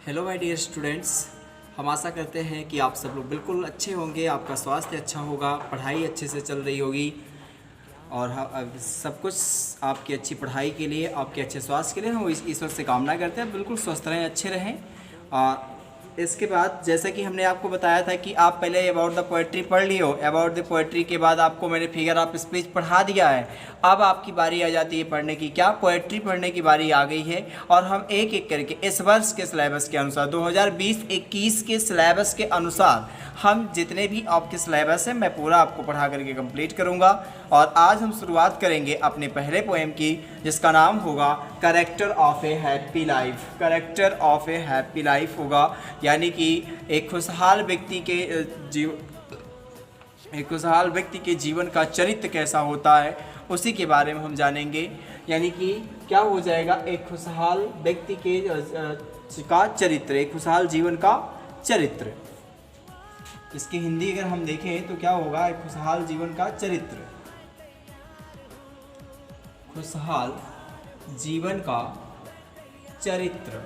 Hello my dear students, हम आशा करते हैं कि आप सब लोग बिल्कुल अच्छे होंगे, आपका स्वास्थ्य अच्छा होगा, पढ़ाई अच्छे से चल रही होगी और अब सब कुछ आपकी अच्छी पढ़ाई के लिए, आपके अच्छे स्वास्थ्य के लिए हम ईश्वर से कामना करते हैं बिल्कुल स्वस्थ रहें, अच्छे रहें। और इसके बाद जैसा कि हमने आपको बताया था कि आप पहले अबाउट द पोएट्री पढ़ लियो। अबाउट द पोएट्री के बाद आपको मैंने फिगर ऑफ स्पीच पढ़ा दिया है। अब आपकी बारी आ जाती है पढ़ने की, क्या पोएट्री पढ़ने की बारी आ गई है। और हम एक एक करके इस वर्ष के सिलेबस के अनुसार 2020-21 के सिलेबस के अनुसार हम जितने भी आपके सिलेबस हैं मैं पूरा आपको पढ़ा करके कंप्लीट करूंगा। और आज हम शुरुआत करेंगे अपने पहले पोएम की, जिसका नाम होगा character of a happy life. Character of a happy life होगा, यानी कि एक खुशहाल व्यक्ति के जीवन का चरित्र कैसा होता है उसी के बारे में हम जानेंगे। यानी कि क्या हो जाएगा, एक खुशहाल व्यक्ति का चरित्र, एक खुशहाल जीवन का चरित्र। इसकी हिंदी अगर हम देखें तो क्या होगा, एक खुशहाल जीवन का चरित्र। खुशहाल जीवन का चरित्र,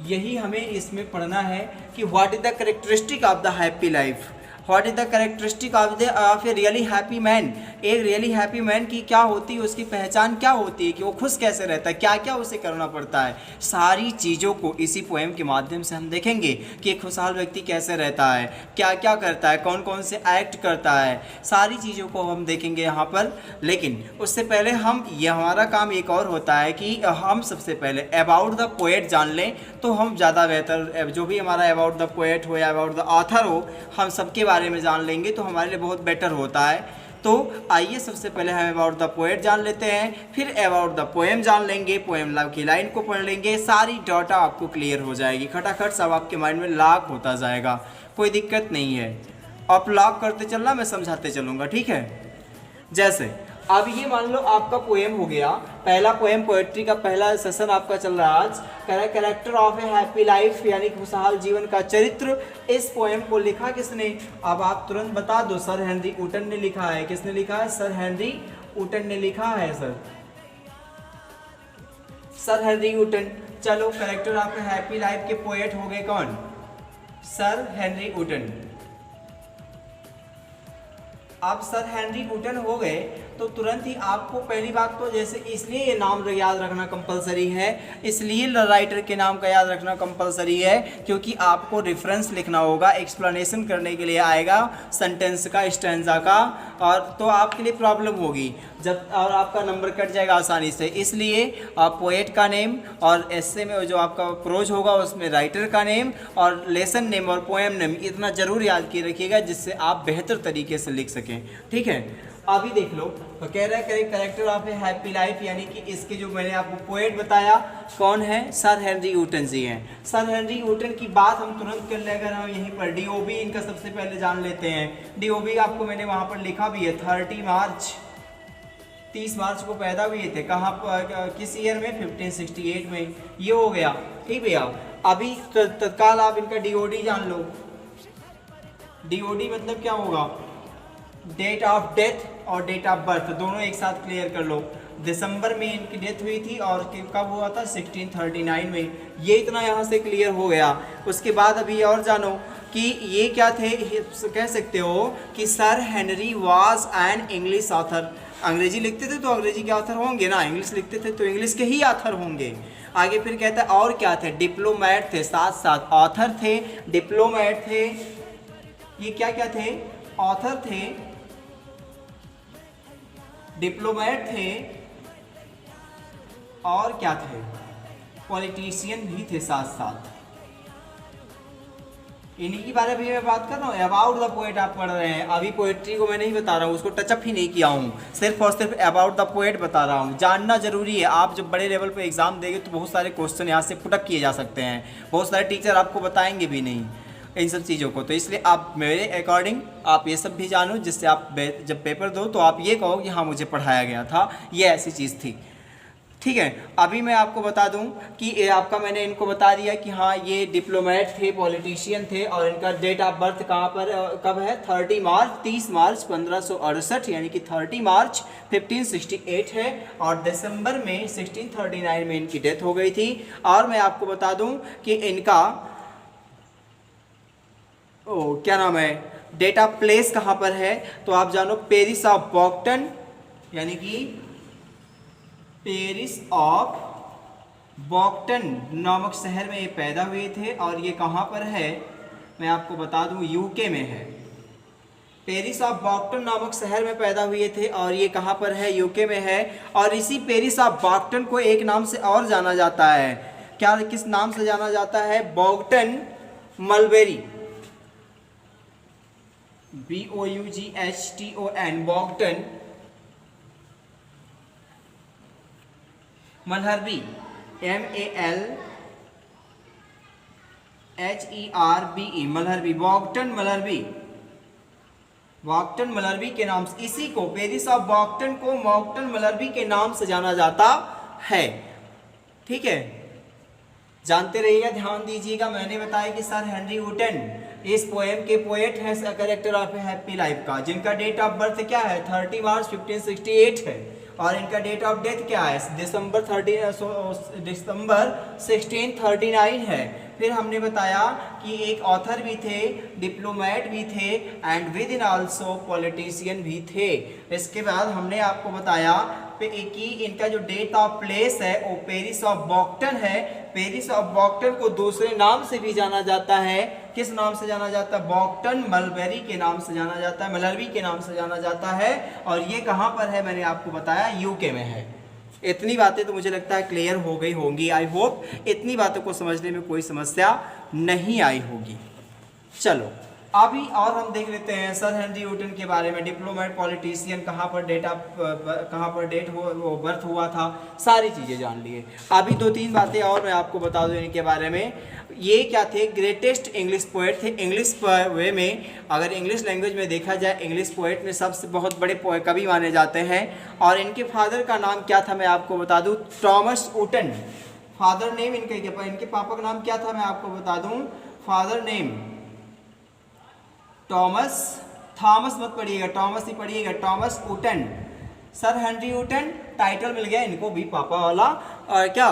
यही हमें इसमें पढ़ना है कि what is the characteristic of the happy life. What is the characteristic of a really happy man. एक रियली हैप्पी मैन की क्या होती है, उसकी पहचान क्या होती है, कि वो खुश कैसे रहता है, क्या क्या उसे करना पड़ता है। सारी चीज़ों को इसी पोएम के माध्यम से हम देखेंगे कि एक खुशहाल व्यक्ति कैसे रहता है, क्या क्या करता है, कौन कौन से एक्ट करता है, सारी चीज़ों को हम देखेंगे यहाँ पर। लेकिन उससे पहले ये हमारा काम एक और होता है कि हम सबसे पहले अबाउट द पोएट जान लें तो हम ज़्यादा बेहतर, जो भी हमारा अबाउट द पोएट हो या अबाउट द ऑथर हो, हम सबके बारे में जान लेंगे तो हमारे लिए बहुत बेटर होता है। तो आइए सबसे पहले हम अबाउट द पोएट जान लेते हैं, फिर अबाउट द पोएम जान लेंगे, पोएम लव की लाइन को पढ़ लेंगे, सारी डाटा आपको क्लियर हो जाएगी, खटाखट सब आपके माइंड में लॉक होता जाएगा, कोई दिक्कत नहीं है। आप लॉक करते चलना, मैं समझाते चलूँगा, ठीक है। जैसे अब ये मान लो आपका पोएम हो गया, पहला पोएम, पोएट्री का पहला सेशन आपका चल रहा है आज, character of a happy life, यानी खुशहाल जीवन का चरित्र। इस पोएम को लिखा किसने, अब आप तुरंत बता दो। सर हेनरी ऊटन ने लिखा है। किसने लिखा है? सर हेनरी ऊटन ने लिखा है। Sir Henry Wotton. चलो, character of a happy life के पोएट हो गए कौन? Sir Henry Wotton. आप सर हेनरी ऊटन हो गए तो तुरंत ही आपको पहली बात तो, जैसे इसलिए ये नाम याद रखना कंपलसरी है, इसलिए राइटर के नाम का याद रखना कंपलसरी है क्योंकि आपको रेफरेंस लिखना होगा, एक्सप्लेनेशन करने के लिए आएगा सेंटेंस का, स्टैंजा का, और तो आपके लिए प्रॉब्लम होगी जब, और आपका नंबर कट जाएगा आसानी से। इसलिए आप पोएट का नेम और एस्से में जो आपका प्रोज होगा उसमें राइटर का नेम और लेसन नेम और पोएम नेम इतना ज़रूर याद किए रखिएगा जिससे आप बेहतर तरीके से लिख सकें, ठीक है। अभी देख लो, तो कह रहा है character of a happy life, यानी कि इसके जो मैंने आपको पोएट बताया कौन है, सर हेनरी ऊटन जी हैं। सर हेनरी ऊटन की बात हम तुरंत कर ले, अगर हम यहीं पर डीओबी इनका सबसे पहले जान लेते हैं। डीओबी आपको मैंने वहाँ पर लिखा भी है, 30 मार्च को पैदा हुए थे, कहाँ पर, किस ईयर में, 1568 में। ये हो गया, ठीक भैया। अभी तत्काल आप इनका डीओडी जान लो। डीओडी मतलब क्या होगा, डेट ऑफ डेथ और डेट ऑफ बर्थ दोनों एक साथ क्लियर कर लो। दिसंबर में इनकी डेथ हुई थी और कब हुआ था, 1639 में। ये इतना यहाँ से क्लियर हो गया। उसके बाद अभी और जानो कि ये क्या थे, कह सकते हो कि sir Henry was an English author. अंग्रेजी लिखते थे तो अंग्रेजी के ऑथर होंगे ना, इंग्लिश लिखते थे तो इंग्लिश के ही ऑथर होंगे। आगे फिर कहता है और क्या थे, डिप्लोमैट थे, साथ साथ ऑथर थे, डिप्लोमैट थे, ये क्या क्या थे, ऑथर थे, डिप्लोमैट थे, और क्या थे, पॉलिटिशियन भी थे साथ साथ। इन्हीं के बारे में मैं बात कर रहा हूँ। अबाउट द पोएट आप पढ़ रहे हैं, अभी पोएट्री को मैं नहीं बता रहा हूँ, उसको टचअप ही नहीं किया हूँ, सिर्फ और सिर्फ अबाउट द पोएट बता रहा हूँ। जानना जरूरी है, आप जब बड़े लेवल पे एग्जाम देंगे तो बहुत सारे क्वेश्चन यहाँ से पुटअप किए जा सकते हैं, बहुत सारे टीचर आपको बताएंगे भी नहीं इन सब चीज़ों को। तो इसलिए आप मेरे अकॉर्डिंग आप ये सब भी जानो, जिससे आप जब पेपर दो तो आप ये कहो कि हाँ मुझे पढ़ाया गया था, ये ऐसी चीज़ थी, ठीक है। अभी मैं आपको बता दूं कि ये आपका मैंने इनको बता दिया कि हाँ ये डिप्लोमेट थे, पॉलिटिशियन थे, और इनका डेट ऑफ बर्थ कहाँ पर कब है, 30 मार्च 1568, यानी कि 30 मार्च 1568 है, और दिसंबर में 1639 में इनकी डेथ हो गई थी। और मैं आपको बता दूं कि इनका क्या नाम है, डेट ऑफ प्लेस कहाँ पर है, तो आप जानो पेरिस ऑफ बॉक्टन, यानी कि पेरिस ऑफ बॉक्टन नामक शहर में ये पैदा हुए थे। और ये कहाँ पर है, मैं आपको बता दूं यूके में है। पेरिस ऑफ बॉक्टन नामक शहर में पैदा हुए थे और ये कहाँ पर है, यूके में है। और इसी पेरिस ऑफ बॉक्टन को एक नाम से और जाना जाता है, क्या, किस नाम से जाना जाता है, बॉक्टन मलबेरी, BOUGHTON, बॉक्टन मलहरबी, MALHERBE, मलहरबी, बॉक्टन मलहरबी, बॉक्टन मलहरबी के नाम से, इसी को पेरिस ऑफ बॉक्टन को बॉक्टन मलहरबी के नाम से जाना जाता है। ठीक है, जानते रहिएगा, ध्यान दीजिएगा। मैंने बताया कि सर हेनरी वुटन इस पोएम के पोएट हैं, character of a happy life का, जिनका डेट ऑफ बर्थ क्या है, 30 मार्च 1568 है, और इनका डेट ऑफ डेथ क्या है, दिसंबर 1639 है। फिर हमने बताया कि एक ऑथर भी थे, डिप्लोमेट भी थे, and with in also politician भी थे। इसके बाद हमने आपको बताया कि इनका जो डेट ऑफ प्लेस है वो पेरिस ऑफ बॉक्टन है। पेरिस ऑफ बॉक्टन को दूसरे नाम से भी जाना जाता है, किस नाम से जाना जाता है, बॉक्टन मलबेरी के नाम से जाना जाता है, मलहरबी के नाम से जाना जाता है। और ये कहाँ पर है, मैंने आपको बताया यूके में है। इतनी बातें तो मुझे लगता है क्लियर हो गई होंगी। आई होप इतनी बातों को समझने में कोई समस्या नहीं आई होगी। चलो अभी और हम देख लेते हैं सर हेनरी वुटन के बारे में, डिप्लोमेट, पॉलिटिशियन, कहाँ पर डेट वो बर्थ हुआ था, सारी चीज़ें जान लिए। अभी 2-3 बातें और मैं आपको बता दूँ इनके बारे में। ये क्या थे, ग्रेटेस्ट इंग्लिश पोएट थे। इंग्लिश वे में अगर इंग्लिश लैंग्वेज में देखा जाए, इंग्लिश पोएट में सबसे बहुत बड़े कवि माने जाते हैं। और इनके फादर का नाम क्या था, मैं आपको बता दूँ, टॉमस वुटन। फादर नेम इनके पापा का नाम क्या था, मैं आपको बता दूँ, फादर नेम टॉमस, थॉमस मत पढ़िएगा, टॉमस ही पढ़िएगा, Thomas Wotton. Sir Henry Wotton title मिल गया इनको भी पापा वाला, और क्या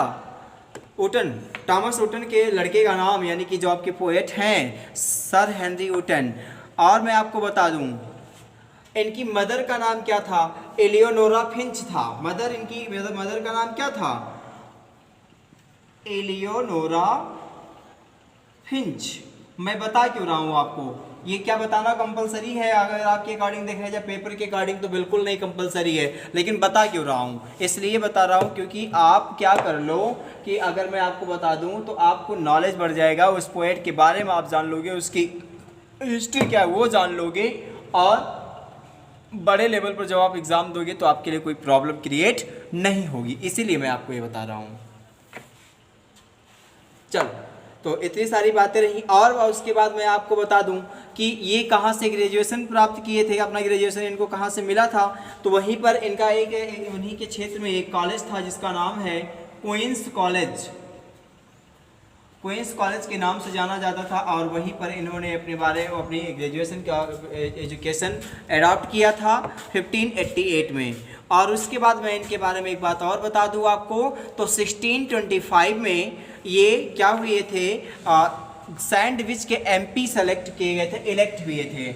वुटन, टॉमस वुटन के लड़के का नाम, यानी कि जो आपके पोएट हैं सर हेनरी वुटन। और मैं आपको बता दूं इनकी मदर का नाम क्या था, एलियोनोरा फिंच था। इनकी मदर का नाम क्या था, एलियोनोरा फिंच। मैं बता क्यों रहा हूँ आपको, ये क्या बताना कंपलसरी है, अगर आपके अकॉर्डिंग देखा जाए पेपर के अकॉर्डिंग तो बिल्कुल नहीं कंपलसरी है, लेकिन बता क्यों रहा हूँ, इसलिए बता रहा हूँ क्योंकि आप क्या कर लो कि अगर मैं आपको बता दूँ तो आपको नॉलेज बढ़ जाएगा, उस पोएट के बारे में आप जान लोगे, उसकी हिस्ट्री क्या है वो जान लोगे, और बड़े लेवल पर जब आप एग्ज़ाम दोगे तो आपके लिए कोई प्रॉब्लम क्रिएट नहीं होगी, इसीलिए मैं आपको ये बता रहा हूँ। चलो, तो इतनी सारी बातें रही। और उसके बाद मैं आपको बता दूं कि ये कहाँ से ग्रेजुएशन प्राप्त किए थे, अपना ग्रेजुएशन इनको कहाँ से मिला था, तो वहीं पर इनका एक उन्हीं के क्षेत्र में एक कॉलेज था जिसका नाम है क्वींस कॉलेज। क्वींस कॉलेज के नाम से जाना जाता था, और वहीं पर इन्होंने अपनी ग्रेजुएशन का एजुकेशन एडॉप्ट किया था 1588 में। और उसके बाद मैं इनके बारे में एक बात और बता दूं आपको, तो 1625 में ये क्या हुए थे, सैंडविच के MP सेलेक्ट किए गए थे, इलेक्ट हुए थे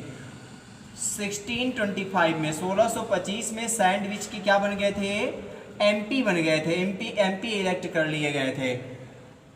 1625 में। 1625 में सैंडविच के क्या बन गए थे, MP बन गए थे, MP इलेक्ट कर लिए गए थे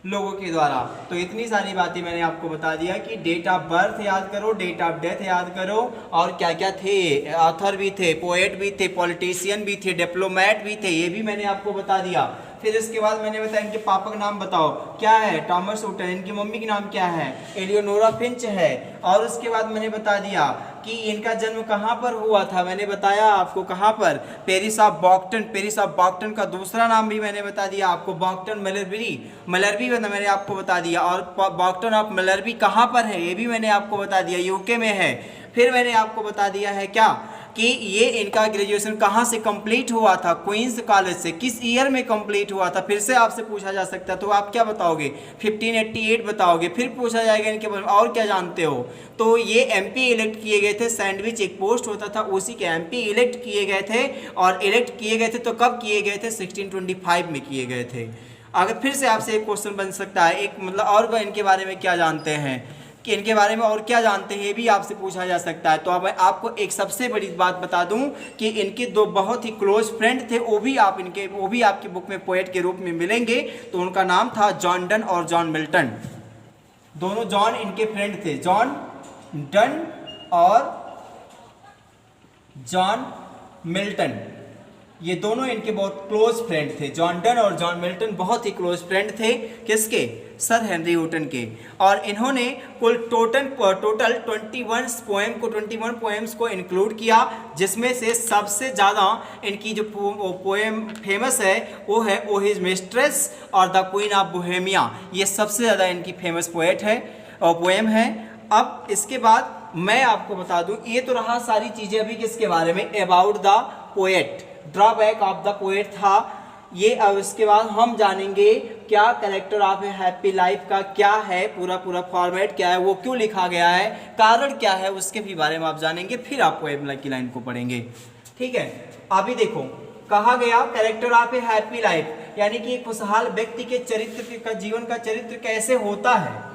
लोगों के द्वारा। तो इतनी सारी बातें मैंने आपको बता दिया कि डेट ऑफ बर्थ याद करो, डेट ऑफ डेथ याद करो, और क्या क्या थे, ऑथर भी थे, पोएट भी थे, पॉलिटिशियन भी थे, डिप्लोमेट भी थे, ये भी मैंने आपको बता दिया। फिर इसके बाद मैंने बताया इनके पापा का नाम बताओ क्या है, टॉमस वुटन। इनकी मम्मी का नाम क्या है, एलियोनोरा फिंच है। और उसके बाद मैंने बता दिया कि इनका जन्म कहाँ पर हुआ था, मैंने बताया आपको कहाँ पर, पेरिस ऑफ बॉक्टन। पेरिस ऑफ बॉक्टन का दूसरा नाम भी मैंने बता दिया आपको, बॉक्टन मलहरबी मैंने आपको बता दिया। और बॉक्टन ऑफ मलहरबी कहाँ पर है ये भी मैंने आपको बता दिया, यूके में है। फिर मैंने आपको बता दिया है क्या कि ये इनका ग्रेजुएशन कहाँ से कंप्लीट हुआ था, क्वींस कॉलेज से, किस ईयर में कंप्लीट हुआ था, फिर से आपसे पूछा जा सकता है। तो आप क्या बताओगे, 1588 बताओगे। फिर पूछा जाएगा इनके बारे में और क्या जानते हो, तो ये एमपी इलेक्ट किए गए थे। सैंडविच एक पोस्ट होता था, उसी के एमपी इलेक्ट किए गए थे। और इलेक्ट किए गए थे तो कब किए गए थे, 1625 में किए गए थे। अगर फिर से आपसे एक क्वेश्चन बन सकता है, एक मतलब और इनके बारे में क्या जानते हैं, कि इनके बारे में और क्या जानते हैं, ये भी आपसे पूछा जा सकता है। तो अब मैं आपको एक सबसे बड़ी बात बता दूं कि इनके दो बहुत ही क्लोज फ्रेंड थे, वो भी आपकी बुक में पोएट के रूप में मिलेंगे। तो उनका नाम था जॉन डन और जॉन मिल्टन। दोनों जॉन इनके फ्रेंड थे, जॉन डन और जॉन मिल्टन। ये दोनों इनके बहुत क्लोज फ्रेंड थे। जॉन डन और जॉन मिल्टन बहुत ही क्लोज फ्रेंड थे, किसके, सर हेनरी न्यूटन के। और इन्होंने कुल टोटल 21 पोएम्स को इंक्लूड किया, जिसमें से सबसे ज़्यादा इनकी जो पोएम फेमस है वो है ओ हिज मिस्ट्रेस और द क्वीन ऑफ बोहेमिया। ये सबसे ज़्यादा इनकी फेमस पोएट है और पोएम है। अब इसके बाद मैं आपको बता दूं, ये तो रहा सारी चीज़ें अभी किसके बारे में, about the poet, drawback of the poet था ये। अब इसके बाद हम जानेंगे क्या character of a happy life का क्या है, पूरा फॉर्मेट क्या है, वो क्यों लिखा गया है, कारण क्या है, उसके भी बारे में आप जानेंगे। फिर आप पोएम की लाइन को पढ़ेंगे, ठीक है। अभी देखो, कहा गया character of a happy life, यानी कि एक खुशहाल व्यक्ति के चरित्र का, जीवन का चरित्र कैसे होता है।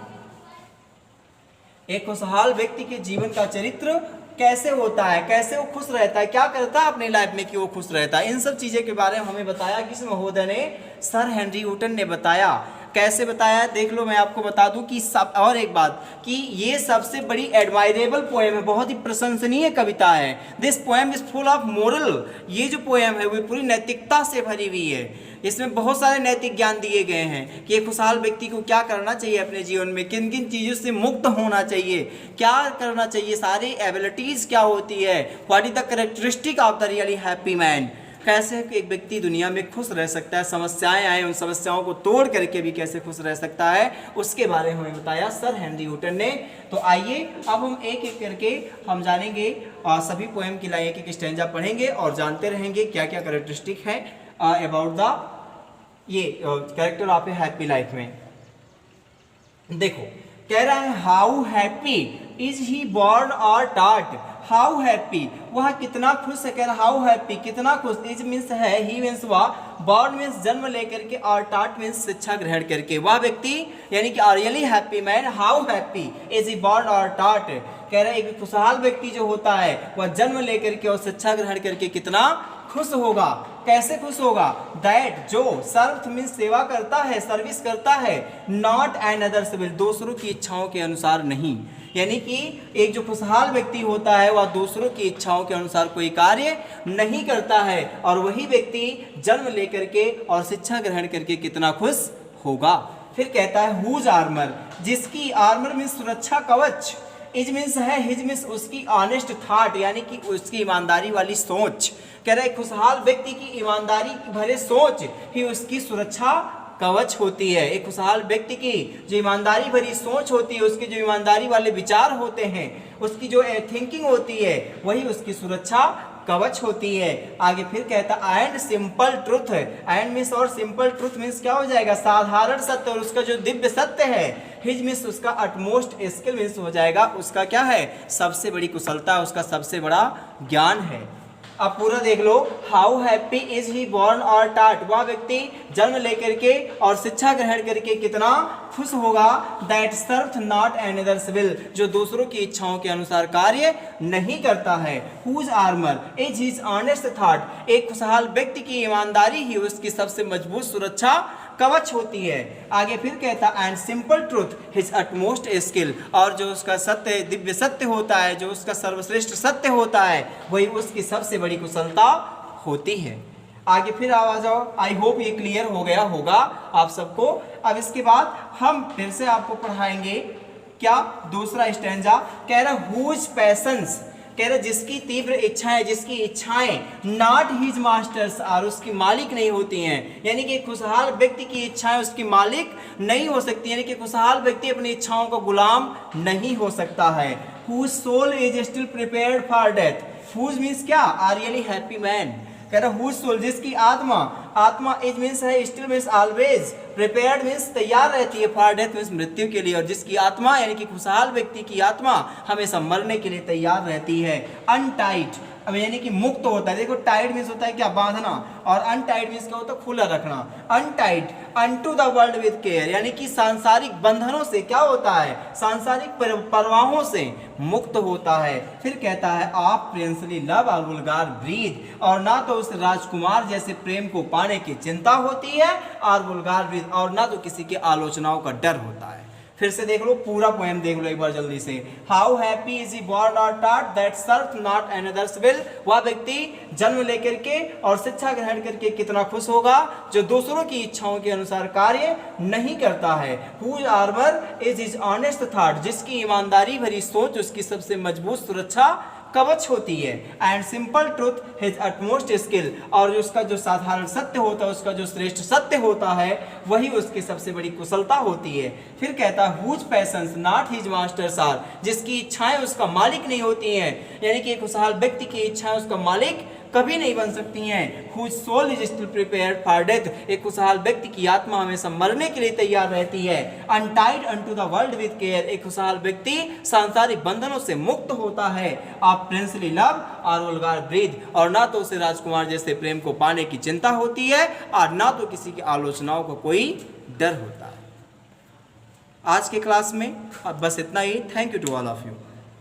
एक खुशहाल व्यक्ति के जीवन का चरित्र कैसे होता है, कैसे वो खुश रहता है, क्या करता है अपनी लाइफ में कि वो खुश रहता है, इन सब चीज़ें के बारे में हमें बताया किस महोदय ने, सर हेनरी न्यूटन ने बताया। कैसे बताया देख लो, मैं आपको बता दूं कि सब, और एक बात कि ये सबसे बड़ी एडमायरेबल पोएम है, बहुत ही प्रशंसनीय कविता है। This poem is full of moral, ये जो पोएम है वो पूरी नैतिकता से भरी हुई है। इसमें बहुत सारे नैतिक ज्ञान दिए गए हैं कि एक खुशहाल व्यक्ति को क्या करना चाहिए अपने जीवन में, किन किन चीज़ों से मुक्त होना चाहिए, क्या करना चाहिए, सारी एबिलिटीज़ क्या होती है, what is the characteristic of the really happy man, कैसे एक व्यक्ति दुनिया में खुश रह सकता है, समस्याएं आए उन समस्याओं को तोड़ करके भी कैसे खुश रह सकता है, उसके बारे में हमें बताया सर हेनरी न्यूटन ने। तो आइए अब हम एक एक करके हम जानेंगे, सभी पोएम की लाइन एक एक स्टैंजा पढ़ेंगे और जानते रहेंगे क्या क्या कैरेक्टरिस्टिक है अबाउट द ये character of a happy life में। देखो कह रहा है, how happy is he born और टॉट, हाउ हैप्पी वह कितना खुश है, कह रहा हाउ हैप्पी कितना खुश, इज मीन्स है, ही मीन्स वह, बॉर्न मीन्स जन्म लेकर के, और टॉट मीन्स शिक्षा ग्रहण करके, वह व्यक्ति यानी कि really happy man, how happy is he born और टॉट, कह रहे एक खुशहाल व्यक्ति जो होता है वह जन्म लेकर के और शिक्षा ग्रहण करके कितना खुश होगा। कैसे खुश होगा, दैट जो, सर्व मीन्स सेवा करता है, सर्विस करता है, नॉट एन अदर्स विल दूसरों की इच्छाओं के अनुसार नहीं, यानी कि एक जो खुशहाल व्यक्ति होता है वह दूसरों की इच्छाओं के अनुसार कोई कार्य नहीं करता है, और वही व्यक्ति जन्म लेकर के और शिक्षा ग्रहण करके कितना खुश होगा। फिर कहता है हुज आर्मर, जिसकी, आर्मर मीन्स सुरक्षा कवच, इज मीन्स है, हिज मीन्स उसकी ऑनेस्ट थॉट यानी कि उसकी ईमानदारी वाली सोच, कह रहे खुशहाल व्यक्ति की ईमानदारी भरे सोच ही उसकी सुरक्षा कवच होती है। एक खुशहाल व्यक्ति की जो ईमानदारी भरी सोच होती है, उसके जो ईमानदारी वाले विचार होते हैं, उसकी जो थिंकिंग होती है, वही उसकी सुरक्षा कवच होती है। आगे फिर कहता and simple truth, and means और सिंपल ट्रुथ मीन्स क्या हो जाएगा, साधारण सत्य, और उसका जो दिव्य सत्य है, हिज मीन्स उसका अटमोस्ट स्किल मीन्स हो जाएगा उसका क्या है, सबसे बड़ी कुशलता, उसका सबसे बड़ा ज्ञान है। अब पूरा देख लो, how happy is he born और टॉट, वह व्यक्ति जन्म लेकर के और शिक्षा ग्रहण करके कितना खुश होगा, that serve not another's will, जो दूसरों की इच्छाओं के अनुसार कार्य नहीं करता है, whose armour is his honest thought, एक खुशहाल व्यक्ति की ईमानदारी ही उसकी सबसे मजबूत सुरक्षा कवच होती है। आगे फिर कहता and simple truth his utmost skill, और जो उसका सत्य, दिव्य सत्य होता है, जो उसका सर्वश्रेष्ठ सत्य होता है, वही उसकी सबसे बड़ी कुशलता होती है। आगे फिर आ जाओ, आई होप ये क्लियर हो गया होगा आप सबको। अब इसके बाद हम फिर से आपको पढ़ाएंगे क्या, दूसरा स्टैंजा, कह रहा हुज पैशंस, कह रहे जिसकी तीव्र इच्छाएं, जिसकी इच्छाएं नॉट हिज मास्टर्स, और उसकी मालिक नहीं होती हैं, यानी कि खुशहाल व्यक्ति की इच्छाएं उसकी मालिक नहीं हो सकती, यानी कि खुशहाल व्यक्ति अपनी इच्छाओं का गुलाम नहीं हो सकता है। Whose soul is still prepared for death, whose means क्या, आर रियली हैप्पी मैन। कह रहा हुज सोल, जिसकी आत्मा, आत्मा इज मीन्स है, still means always, prepared means तैयार रहती है, फॉर डेथ मीन्स मृत्यु के लिए, और जिसकी आत्मा यानी कि खुशहाल व्यक्ति की आत्मा हमेशा मरने के लिए तैयार रहती है। अनटाइट, अब यानी कि मुक्त होता है। देखो टाइट मीन्स होता है क्या, बांधना, और अनटाइट मीन्स क्या होता है, खुला रखना। Untied, unto the world with care, यानी कि सांसारिक बंधनों से क्या होता है, सांसारिक परवाहों से मुक्त होता है। फिर कहता है आप प्रिंसली लव और वुल्गार ब्रीद, और ना तो उस राजकुमार जैसे प्रेम को पाने की चिंता होती है, और वुल्गार ब्रीद, और ना तो किसी की आलोचनाओं का डर होता है। फिर से देख लो, पूरा पोएम देख लो एक बार जल्दी से। How happy is he born और taught that serve not another's will, वह व्यक्ति जन्म लेकर के और शिक्षा ग्रहण करके कितना खुश होगा जो दूसरों की इच्छाओं के अनुसार कार्य नहीं करता है। Whose armour is his honest thought, जिसकी ईमानदारी भरी सोच उसकी सबसे मजबूत सुरक्षा कवच होती है। And simple truth his utmost skill, और उसका जो साधारण सत्य होता है, उसका जो श्रेष्ठ सत्य होता है, वही उसकी सबसे बड़ी कुशलता होती है। फिर कहता है whose passions not his masters are, जिसकी इच्छाएं उसका मालिक नहीं होती हैं, यानी कि एक खुशहाल व्यक्ति की इच्छाएं उसका मालिक कभी नहीं बन सकती हैं। Whose soul is still prepared for death, एक खुशहाल व्यक्ति की आत्मा हमेशा मरने के लिए तैयार रहती है। Untied unto the world with care, एक खुशहाल व्यक्ति सांसारिक बंधनों से मुक्त होता है। आप प्रिंसली लव और वुल्गार ब्रीद, और ना तो उसे राजकुमार जैसे प्रेम को पाने की चिंता होती है, और ना तो किसी की आलोचनाओं का कोई डर होता है। आज के क्लास में अब बस इतना ही। Thank you to all of you.